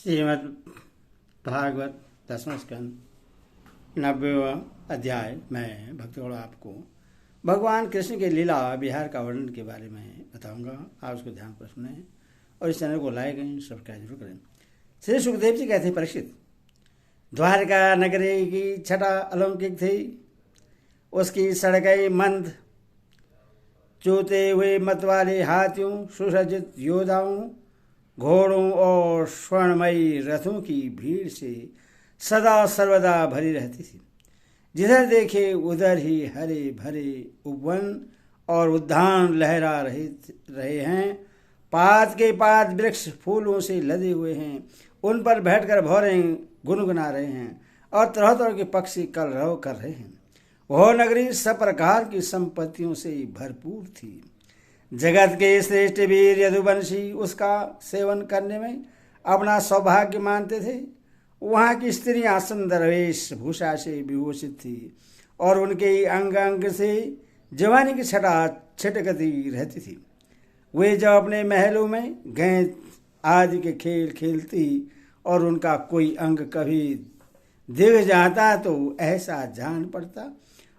श्रीमद् भागवत 10वां स्कंद 90वां अध्याय में भक्तों आपको भगवान कृष्ण के लीला विहार का वर्णन के बारे में बताऊंगा। आप उसको ध्यान पर सुने और इस चैनल को लाइक एंड सब्सक्राइब जरूर करें। श्री सुखदेव जी कहते हैं, परीक्षित, द्वारका नगरी की छटा अलौकिक थी। उसकी सड़कें मंद, चूते हुए मत वाले हाथियों, सुसज्जित योद्धाओं, घोड़ों और स्वर्णमयी रथों की भीड़ से सदा सर्वदा भरी रहती थी। जिधर देखे उधर ही हरे भरे उपवन और उद्यान लहरा रहे हैं। पात के पात वृक्ष फूलों से लदे हुए हैं, उन पर बैठकर भौरें गुनगुना रहे हैं और तरह तरह के पक्षी कलरव कर रहे हैं। वह नगरी सब प्रकार की संपत्तियों से भरपूर थी। जगत के श्रेष्ठ वीर यदुवंशी उसका सेवन करने में अपना सौभाग्य मानते थे। वहाँ की स्त्रियां सुंदर वेशभूषा से विभूषित थी और उनके अंग अंग से जवानी की छटा छिटकती रहती थी। वे जब अपने महलों में गेंद आदि के खेल खेलती और उनका कोई अंग कभी दिख जाता तो ऐसा जान पड़ता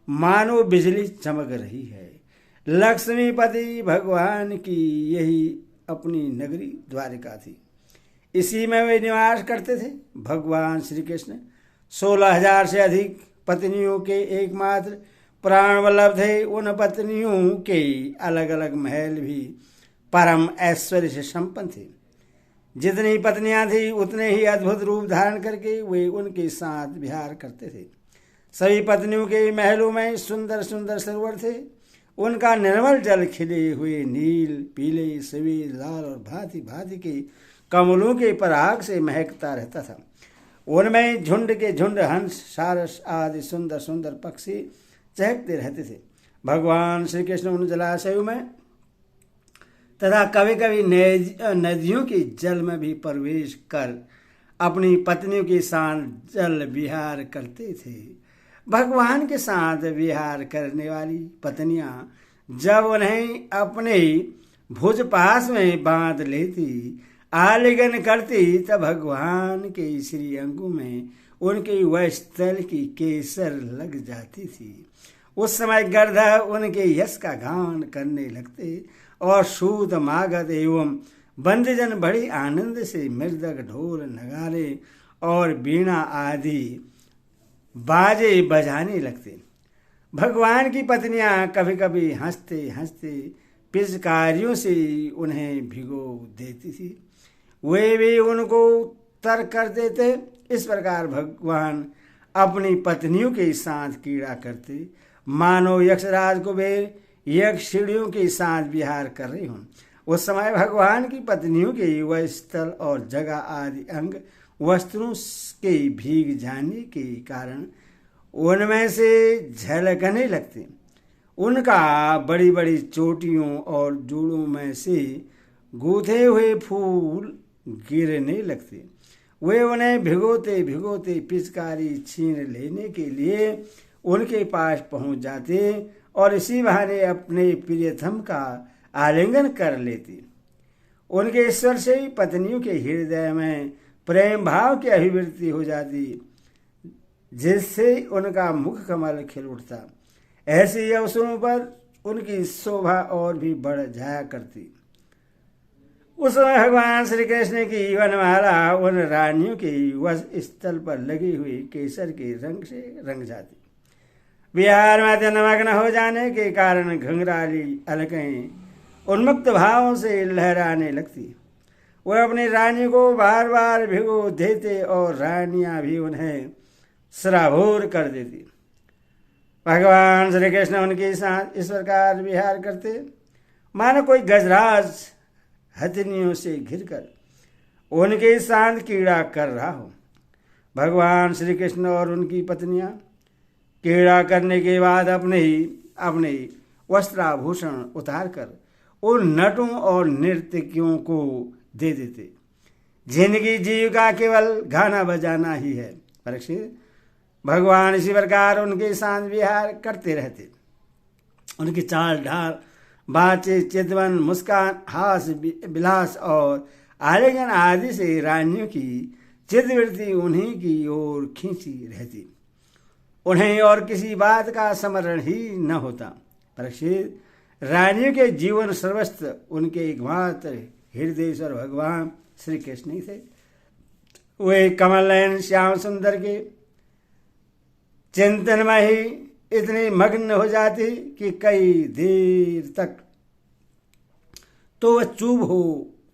मानो बिजली चमक रही है। लक्ष्मीपति भगवान की यही अपनी नगरी द्वारिका थी। इसी में वे निवास करते थे। भगवान श्री कृष्ण 16,000 से अधिक पत्नियों के एकमात्र प्राण वल्लभ थे। उन पत्नियों के अलग अलग महल भी परम ऐश्वर्य से संपन्न थे। जितनी पत्नियां थी उतने ही अद्भुत रूप धारण करके वे उनके साथ विहार करते थे। सभी पत्नियों के महलों में सुंदर सुंदर सरोवर थे। उनका निर्मल जल खिले हुए नील, पीले, सफेद, लाल और भांति भांति के कमलों के पराग से महकता रहता था। उनमें झुंड के झुंड हंस, सारस आदि सुंदर सुंदर पक्षी चहकते रहते थे। भगवान श्री कृष्ण उन जलाशयों में तथा कभी कभी नदियों के जल में भी प्रवेश कर अपनी पत्नियों के साथ जल विहार करते थे। भगवान के साथ विहार करने वाली पत्नियां जब उन्हें अपने भुज पास में बांध लेती, आलिंगन करती, तब भगवान के श्री अंगों में उनके वक्षस्थल की केसर लग जाती थी। उस समय गर्दभ उनके यश का गान करने लगते और सूत, मागध एवं बंदजन बड़े आनंद से मृदंग, ढोल, नगारे और वीणा आदि बाजे बजाने लगते। भगवान की पत्नियां कभी कभी हंसते हंसते पिचकारियों से उन्हें भिगो देती थी। वे भी उनको तर कर देते। इस प्रकार भगवान अपनी पत्नियों के साथ क्रीड़ा करते, मानो यक्षराज कुबेर यक्षिणियों के साथ विहार कर रहे हों। उस समय भगवान की पत्नियों के वह स्थल और जगह आदि अंग वस्त्रों के भीग जाने के कारण उनमें से झलकने लगते। उनका बड़ी बड़ी चोटियों और जोड़ों में से गूंथे हुए फूल गिरने लगते। वे उन्हें भिगोते भिगोते पिचकारी छीन लेने के लिए उनके पास पहुंच जाते और इसी बहाने अपने प्रियतम का आलिंगन कर लेते। उनके ईश्वर से ही पत्नियों के हृदय में प्रेम भाव की अभिवृद्धि हो जाती, जिससे उनका मुख कमल खिल उठता। ऐसे अवसरों पर उनकी शोभा और भी बढ़ जाया करती। उस समय भगवान श्री कृष्ण की वनमाला उन रानियों के वक्ष स्थल पर लगी हुई केसर के रंग से रंग जाती। विहार में नमग्न हो जाने के कारण घुंघराली अलकें उन्मुक्त भावों से लहराने लगती। वह अपनी रानी को बार बार भिगो देते और रानियां भी उन्हें सराबोर कर देती। भगवान श्री कृष्ण उनके साथ इस प्रकार विहार करते मानो कोई गजराज हथनियों से घिरकर उनके साथ क्रीड़ा कर रहा हो। भगवान श्री कृष्ण और उनकी पत्नियां क्रीड़ा करने के बाद अपने वस्त्राभूषण उतार कर उन नटों और नर्तकियों को दे देते, जिनकी जीविका केवल गाना बजाना ही है। परीक्षित, भगवान इसी प्रकार उनके साथ विहार करते रहते। उनकी चाल ढाल, बातचीत, चितवन, मुस्कान, हास, विलास और आलिंगन आदि से रानियों की चित्तवृत्ति उन्हीं की ओर खींची रहती। उन्हें और किसी बात का स्मरण ही न होता। परीक्षित, रानियों के जीवन सर्वस्व उनके एकमात्र हृदयेश्वर भगवान श्री कृष्ण ही थे। वे कमल नयन श्याम सुंदर के चिंतन में ही इतनी मग्न हो जाती कि कई देर तक तो वह चुप हो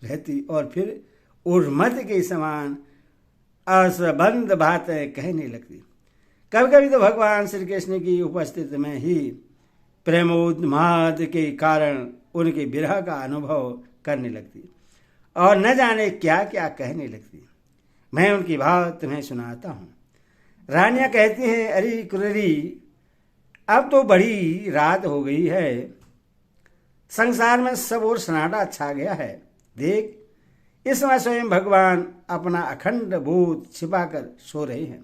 रहती और फिर उर्मत के समान असंबद्ध बातें कहने लगती। कभी कभी तो भगवान श्री कृष्ण की उपस्थिति में ही प्रेमोन्माद के कारण उनके विरह का अनुभव करने लगती और न जाने क्या क्या कहने लगती। मैं उनकी भाव तुम्हें सुनाता हूँ। रानियां कहती हैं, अरे कुररी, अब तो बड़ी रात हो गई है, संसार में सब और सन्नाटा छा गया है। देख, इस समय स्वयं भगवान अपना अखंड बोध छिपाकर सो रहे हैं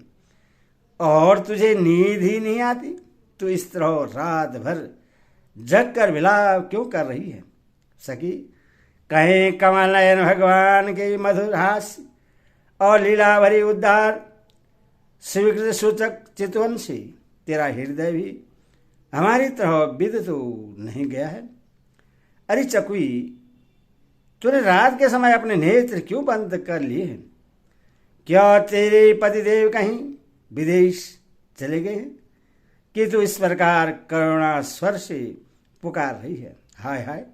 और तुझे नींद ही नहीं आती। तो इस तरह रात भर जग कर विलाप क्यों कर रही है? सखी, कहीं कमल नयन भगवान के मधुर हास्य और लीला भरी उद्धार स्वीकृत सूचक चितवन से तेरा हृदय भी हमारी तरह विद तो नहीं गया है? अरे चकुई, तूने रात के समय अपने नेत्र क्यों बंद कर लिए हैं? क्या तेरे पतिदेव कहीं विदेश चले गए हैं कि तू इस प्रकार करुणा स्वर से पुकार रही है? हाय हाय,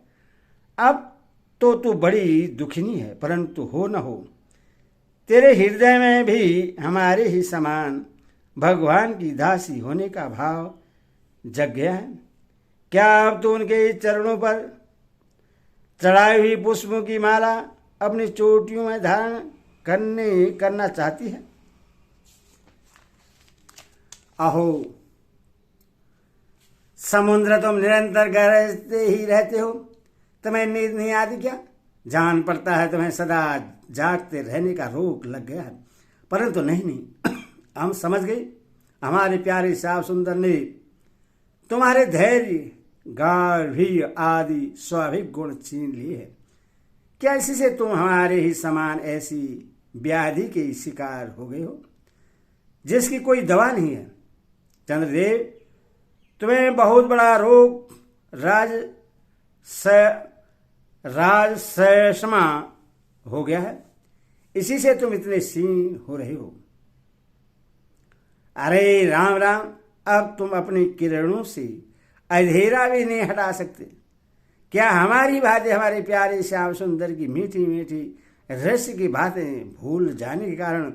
अब तो तू बड़ी दुखिनी है, परंतु हो न हो, तेरे हृदय में भी हमारे ही समान भगवान की दासी होने का भाव जग गया है। क्या अब तो उनके चरणों पर चढ़ाई हुई पुष्पों की माला अपनी चोटियों में धारण करना चाहती है? अहो समुद्र, तुम निरंतर गरजते ही रहते हो, तुम्हें नींद नहीं आती क्या? जान पड़ता है तुम्हें सदा जागते रहने का रोग लग गया है, परंतु नहीं, हम समझ गए। हमारे प्यारे श्याम सुंदर ने तुम्हारे धैर्य, गार्भीय आदि स्वाभाविक गुण छीन लिए हैं। क्या इसी से तुम हमारे ही समान ऐसी व्याधि के शिकार हो गए हो जिसकी कोई दवा नहीं है? चंद्रदेव, तुम्हें बहुत बड़ा रोग राजसमा हो गया है, इसी से तुम इतने क्षीण हो रहे हो। अरे राम राम, अब तुम अपनी किरणों से अंधेरा भी नहीं हटा सकते। क्या हमारी बातें हमारे प्यारे श्याम सुंदर की मीठी मीठी रस की बातें भूल जाने के कारण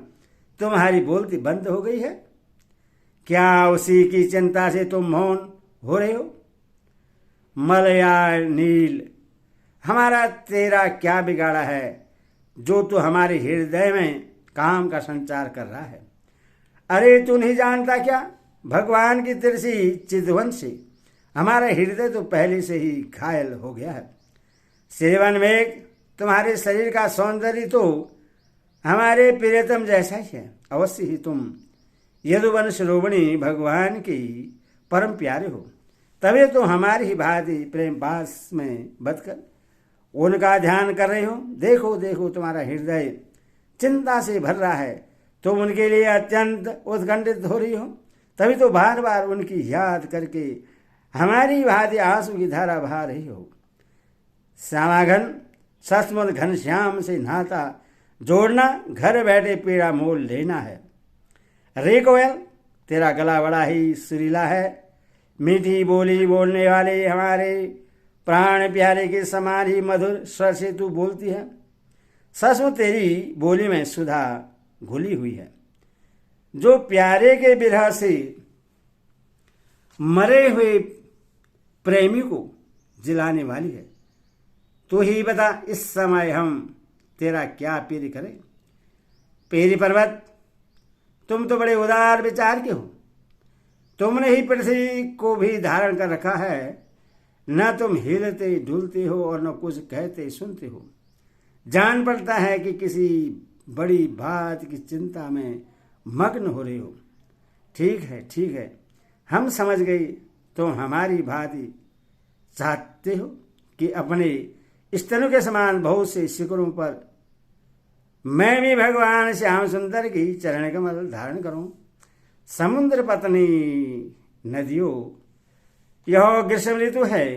तुम्हारी बोलती बंद हो गई है? क्या उसी की चिंता से तुम मौन हो रहे हो? मलयाळ नील, हमारा तेरा क्या बिगाड़ा है जो तू हमारे हृदय में काम का संचार कर रहा है? अरे तू नहीं जानता क्या, भगवान की तिरछी चितवन से हमारा हृदय तो पहले से ही घायल हो गया है। सेवन में तुम्हारे शरीर का सौंदर्य तो हमारे प्रियतम जैसा ही है। अवश्य ही तुम यदुवन श्रोवणी भगवान की परम प्यारे हो, तभी तो हमारी ही भांति प्रेम पास में बदकर उनका ध्यान कर रहे हो। देखो देखो, तुम्हारा हृदय चिंता से भर रहा है, तुम उनके लिए अत्यंत उत्कंठित हो रही हो, तभी तो बार बार उनकी याद करके हमारी भांति आंसू की धारा बहा रही हो। श्यामाघन सचमुच घनश्याम से नाता जोड़ना घर बैठे पीड़ा मोल लेना है। रे कोयल, तेरा गला बड़ा ही सुरीला है, मीठी बोली बोलने वाले हमारे प्राण प्यारे के समान ही मधुर स्वर से तू बोलती है। सचमुच तेरी बोली में सुधा घुली हुई है, जो प्यारे के विरह से मरे हुए प्रेमी को जिलाने वाली है। तू ही बता, इस समय हम तेरा क्या पीर करें? पेरी पर्वत, तुम तो बड़े उदार विचार के हो, तुमने ही पृथ्वी को भी धारण कर रखा है। न तुम हिलते डुलते हो और न कुछ कहते सुनते हो। जान पड़ता है कि किसी बड़ी बात की चिंता में मग्न हो रहे हो। ठीक है, हम समझ गए, तुम हमारी भांति चाहते हो कि अपने स्तनों के समान बहुत से शिखरों पर मैं भी भगवान श्याम सुंदर की चरण कमल धारण करूं। समुद्र पत्नी नदियों, यह ग्रीष्म ऋतु है,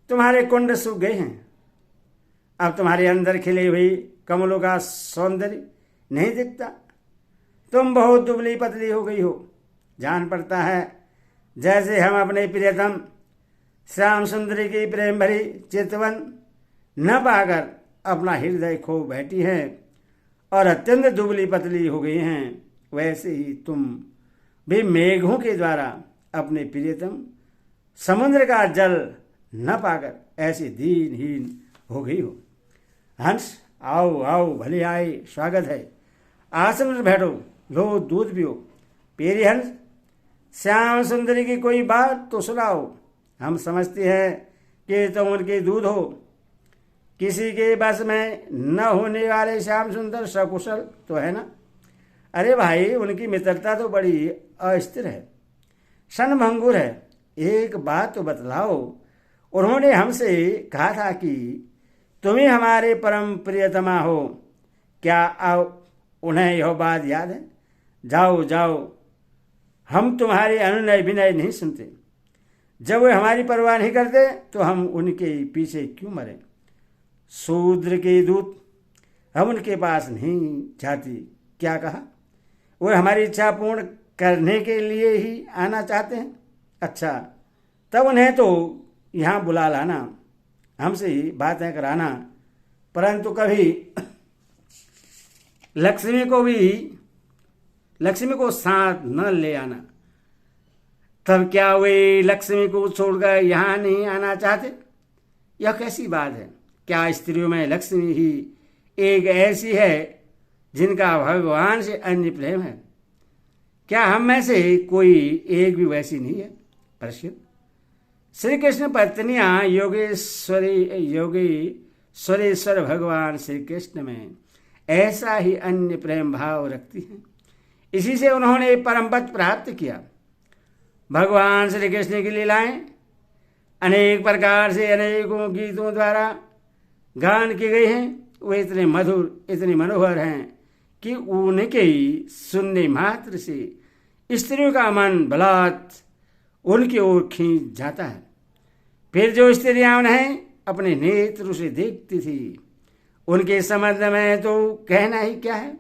तुम्हारे कुंड सूख गए हैं। अब तुम्हारे अंदर खिले हुए कमलों का सौंदर्य नहीं दिखता। तुम बहुत दुबली पतली हो गई हो। जान पड़ता है जैसे हम अपने प्रियतम श्याम सुंदरी की प्रेम भरी चितवन न पाकर अपना हृदय खो बैठी हैं और अत्यंत दुबली पतली हो गई हैं, वैसे ही तुम भी मेघों के द्वारा अपने प्रियतम समुद्र का जल न पाकर ऐसी दीनहीन हो गई हो। हंस, आओ आओ, भले आए, स्वागत है। आसन पर बैठो, लो दूध पियो। पेरी हंस, श्याम सुंदरी की कोई बात तो सुनाओ। हम समझते हैं कि तुम उनके दूध हो। किसी के बस में न होने वाले श्याम सुंदर सकुशल तो है ना? अरे भाई, उनकी मित्रता तो बड़ी अस्थिर है, क्षणभंगुर है। एक बात तो बतलाओ, उन्होंने हमसे कहा था कि तुम ही हमारे परम प्रियतमा हो। क्या उन्हें यह बात याद है? जाओ जाओ, हम तुम्हारे अनुनय विनय नहीं सुनते। जब वे हमारी परवाह नहीं करते तो हम उनके पीछे क्यों मरें? शूद्र के दूत, हम उनके पास नहीं जाती। क्या कहा? वे हमारी इच्छा पूर्ण करने के लिए ही आना चाहते हैं। अच्छा, तब उन्हें तो यहाँ बुला लाना, हमसे ही बातें कराना, परंतु कभी लक्ष्मी को साथ न ले आना। तब क्या वे लक्ष्मी को छोड़कर यहाँ नहीं आना चाहते? यह कैसी बात है? क्या स्त्रियों में लक्ष्मी ही एक ऐसी है जिनका भगवान से अन्य प्रेम है? क्या हम में से कोई एक भी वैसी नहीं है? प्रश्न। श्री कृष्ण पत्नियां योगेश्वरेश्वर भगवान श्री कृष्ण में ऐसा ही अन्य प्रेम भाव रखती हैं। इसी से उन्होंने परम पद प्राप्त किया। भगवान श्री कृष्ण की लीलाएं अनेक प्रकार से अनेकों गीतों द्वारा गान की गई हैं। वे इतने मधुर, इतने मनोहर हैं कि उनके सुनने मात्र से स्त्रियों का मन बलात् उनकी ओर खींच जाता है। फिर जो स्त्रियां उन्हें अपने नेत्र से देखती थी, उनके संबंध में तो कहना ही क्या है।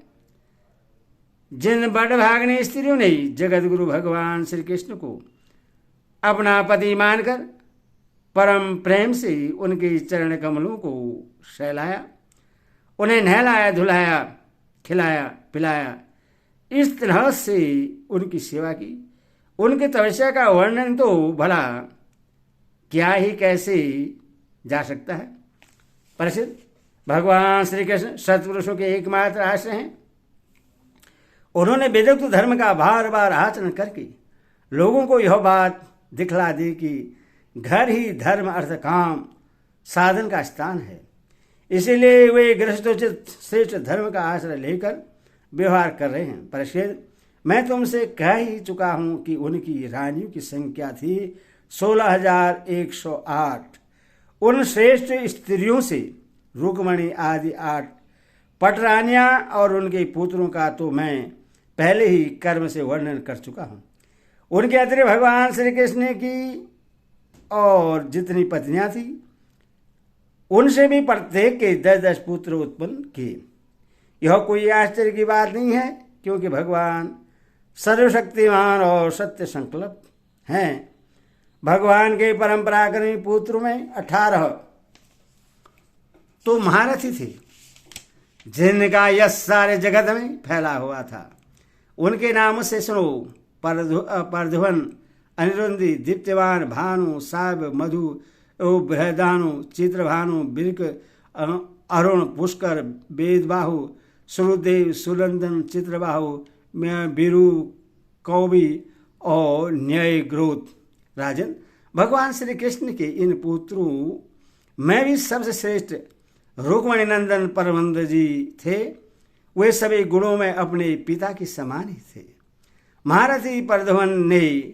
जिन बड़भाग्ने स्त्रियों ने जगत गुरु भगवान श्री कृष्ण को अपना पति मानकर परम प्रेम से उनके चरण कमलों को सहलाया, उन्हें नहलाया, धुलाया, खिलाया, पिलाया, इस तरह से उनकी सेवा की, उनकी तपस्या का वर्णन तो भला क्या ही कैसे जा सकता है। प्रसिद्ध भगवान श्री कृष्ण सत्पुरुषों के एकमात्र आश्रय हैं। उन्होंने वेदोक्त धर्म का बार बार आचरण करके लोगों को यह बात दिखला दी कि घर ही धर्म अर्थ काम साधन का स्थान है। इसीलिए वे गृहस्थोचित श्रेष्ठ धर्म का आश्रय लेकर व्यवहार कर रहे हैं। प्रसिद्ध, मैं तुमसे कह ही चुका हूं कि उनकी रानियों की संख्या थी 16,108। उन श्रेष्ठ स्त्रियों से रुक्मणी आदि 8 पटरानियां और उनके पुत्रों का तो मैं पहले ही कर्म से वर्णन कर चुका हूं। उनके अतिरिक्त भगवान श्री कृष्ण की और जितनी पत्नियां थी, उनसे भी प्रत्येक के 10-10 पुत्र उत्पन्न किए। यह कोई आश्चर्य की बात नहीं है, क्योंकि भगवान सर्वशक्तिमान और सत्य संकल्प हैं। भगवान के परम पराक्रमी पुत्र में 18 तो महारथी थे, जिनका यश सारे जगत में फैला हुआ था। उनके नाम से सुनो: परधुवन, अनिरुद्धि, दीप्तिवान, भानु, साब, मधु, बृहदानु, चित्रभानु, बिर्क, अरुण, पुष्कर, वेदबाहु, सुरुदेव, सुलंदन, चित्रबाहु, बिरु, कौबी और न्यायग्रोध। राजन, भगवान श्री कृष्ण के इन पुत्रों में भी सबसे श्रेष्ठ रुक्मणी नंदन परमंद जी थे। वे सभी गुणों में अपने पिता के समान ही थे। महारथी परधवन ने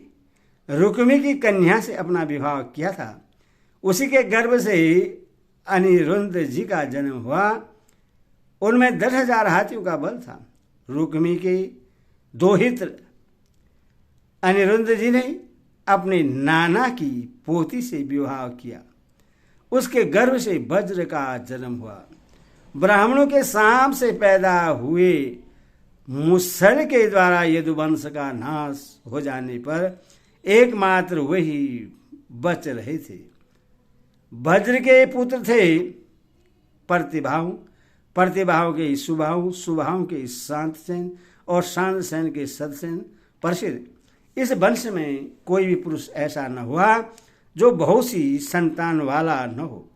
रुक्मी की कन्या से अपना विवाह किया था। उसी के गर्भ से अनिरुद्ध जी का जन्म हुआ। उनमें 10,000 हाथियों का बल था। रुक्मी के 2 हित्र अनिरुद्ध जी ने अपने नाना की पोती से विवाह किया। उसके गर्भ से वज्र का जन्म हुआ। ब्राह्मणों के सांप से पैदा हुए मुसल के द्वारा यदुवंश का नाश हो जाने पर एकमात्र वही बच रहे थे। वज्र के पुत्र थे प्रतिभाऊ, प्रतिभाओं के सुबाहु, सुबाहों के शांतसेन और शांतसेन के सदसेन। प्रसिद्ध इस वंश में कोई भी पुरुष ऐसा न हुआ जो बहुत सी संतान वाला न हो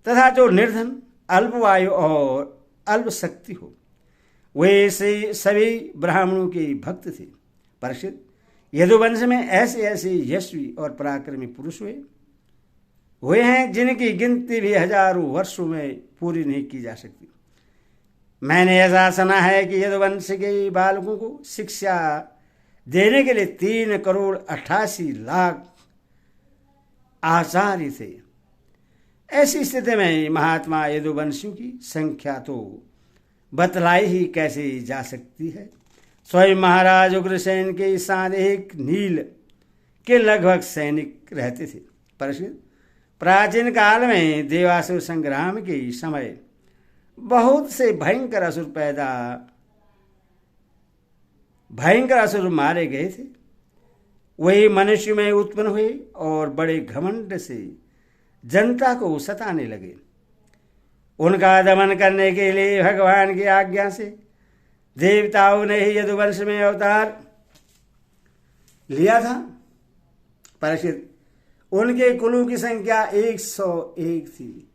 तथा जो निर्धन, अल्पवायु और अल्प शक्ति हो। वे से सभी ब्राह्मणों के भक्त थे। प्रसिद्ध यदुवंश में ऐसे ऐसे यशस्वी और पराक्रमी पुरुष हुए हैं जिनकी गिनती भी हजारों वर्षों में पूरी नहीं की जा सकती। मैंने ऐसा सुना है कि यदुवंश के बालकों को शिक्षा देने के लिए 3,88,00,000 आचार्य थे। ऐसी स्थिति में महात्मा यदुवंशियों की संख्या तो बतलाई ही कैसे जा सकती है। स्वयं महाराज उग्रसेन के साथ एक नील के लगभग सैनिक रहते थे। प्रसिद्ध प्राचीन काल में देवासुर संग्राम के समय बहुत से भयंकर असुर मारे गए थे। वही मनुष्य में उत्पन्न हुए और बड़े घमंड से जनता को सताने लगे। उनका दमन करने के लिए भगवान की आज्ञा से देवताओं ने ही यदुवंश में अवतार लिया था। प्रसिद्ध उनके कुलों की संख्या 101 थी।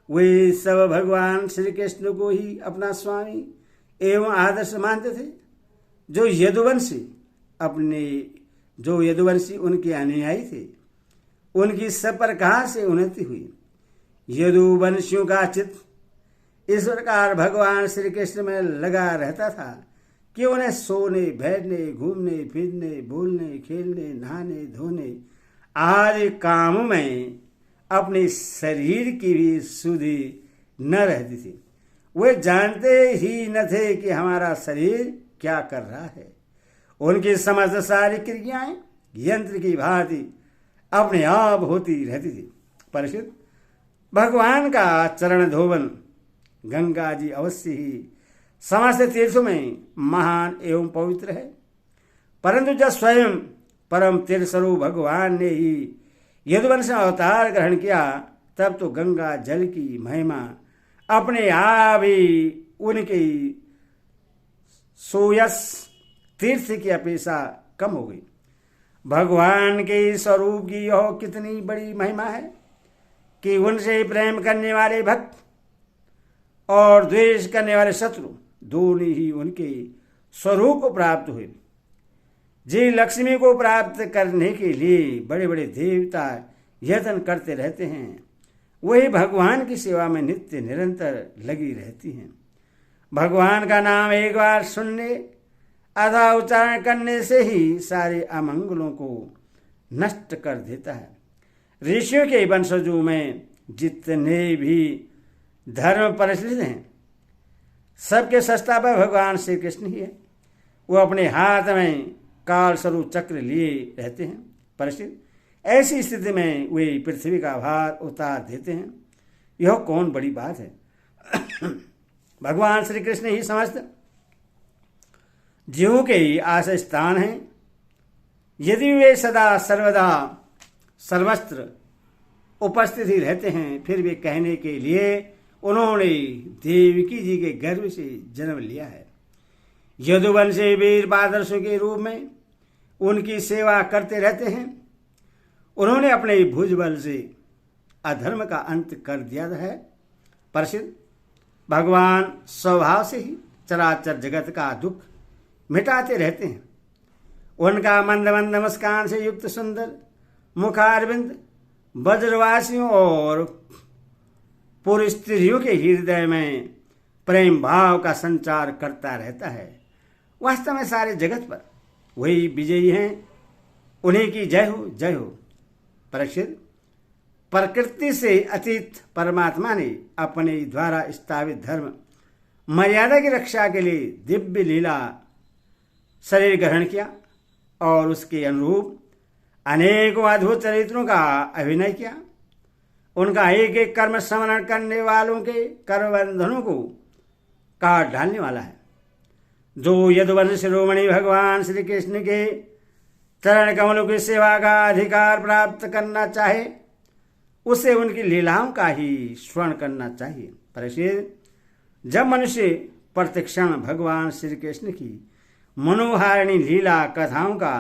वे सब भगवान श्री कृष्ण को ही अपना स्वामी एवं आदर्श मानते थे। जो यदुवंशी उनके अनुयायी थे, उनकी सब प्रकार से उन्नति हुई। यदुवंशियों का चित्त इस प्रकार भगवान श्री कृष्ण में लगा रहता था कि उन्हें सोने, बैठने, घूमने फिरने, बोलने, खेलने, नहाने, धोने आदि काम में अपने शरीर की भी सुधि न रहती थी। वे जानते ही न थे कि हमारा शरीर क्या कर रहा है। उनकी समस्त सारी क्रियाएं यंत्र की भांति अपने आप होती रहती थी। प्रसिद्ध भगवान का चरण धोवन गंगा जी अवश्य ही समस्त तीर्थों में महान एवं पवित्र है, परंतु जब स्वयं परम तीर्थ स्वरूप भगवान ने ही यदुवंश अवतार ग्रहण किया तब तो गंगा जल की महिमा अपने आप ही उनके सोयस तीर्थ की अपेक्षा कम हो गई। भगवान के स्वरूप की यह कितनी बड़ी महिमा है कि उनसे प्रेम करने वाले भक्त और द्वेष करने वाले शत्रु दोनों ही उनके स्वरूप को प्राप्त हुए। जी लक्ष्मी को प्राप्त करने के लिए बड़े बड़े देवता यत्न करते रहते हैं, वही भगवान की सेवा में नित्य निरंतर लगी रहती हैं। भगवान का नाम एक बार सुनने अथवा उच्चारण करने से ही सारे अमंगलों को नष्ट कर देता है। ऋषियों के वंशजों में जितने भी धर्म प्रचलित हैं सबके संस्थापक भगवान श्री कृष्ण ही है। वो अपने हाथ में काल स्वरूप चक्र लिए रहते हैं। प्रसिद्ध ऐसी स्थिति में वे पृथ्वी का भार उतार देते हैं। यह कौन बड़ी बात है। भगवान श्री कृष्ण ही समस्त जीवों के आश्रय स्थान हैं। यदि वे सदा सर्वदा सर्वत्र उपस्थित ही रहते हैं, फिर भी कहने के लिए उन्होंने देवकी जी के गर्भ से जन्म लिया है। यदुवंशी वीर आदर्शों के रूप में उनकी सेवा करते रहते हैं। उन्होंने अपने भुजबल से अधर्म का अंत कर दिया है। प्रसिद्ध भगवान स्वभाव से ही चराचर जगत का दुख मिटाते रहते हैं। उनका मंद मंद मुस्कान से युक्त सुंदर मुखारविंद ब्रजवासियों और पूर्व स्त्रियों के हृदय में प्रेम भाव का संचार करता रहता है। वास्तव में सारे जगत पर वही विजयी हैं। उन्हीं की जय हो, जय हो। प्रसिद्ध प्रकृति से अतीत परमात्मा ने अपने द्वारा स्थापित धर्म मर्यादा की रक्षा के लिए दिव्य लीला शरीर ग्रहण किया और उसके अनुरूप अनेकों अद्भुत चरित्रों का अभिनय किया। उनका एक एक कर्म स्मरण करने वालों के कर्मबंधनों को काट डालने वाला है। जो यदुवंश शिरोमणि भगवान श्री कृष्ण के चरण कमलों की सेवा का अधिकार प्राप्त करना चाहे उसे उनकी लीलाओं का ही स्मरण करना चाहिए। परिचित, जब मनुष्य प्रतिक्षण भगवान श्री कृष्ण की मनोहारिणी लीला कथाओं का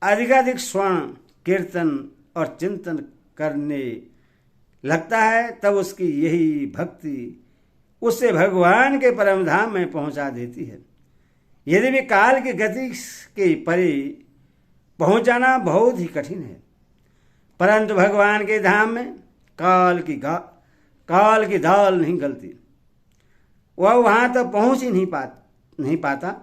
अधिकाधिक स्मरण कीर्तन और चिंतन करने लगता है तब उसकी यही भक्ति उससे भगवान के परम धाम में पहुंचा देती है। यदि भी काल की गति के परे पहुंच जाना बहुत ही कठिन है, परंतु भगवान के धाम में काल की दाल नहीं गलती। वह वहां तक पहुंच ही नहीं पाता।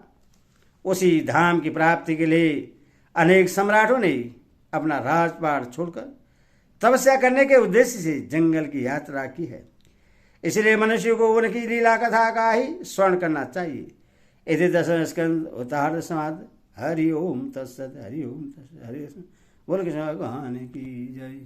उसी धाम की प्राप्ति के लिए अनेक सम्राटों ने अपना राजपाट छोड़कर तपस्या करने के उद्देश्य से जंगल की यात्रा की है। इसलिए मनुष्य को उनकी लीला कथा का ही स्मरण करना चाहिए। इति दशम स्कंद उत्तरार्ध समाप्त। हरि ओम तत्सत। हरि ओम तत्सत। हरि बोल कृष्ण भगवान की जय।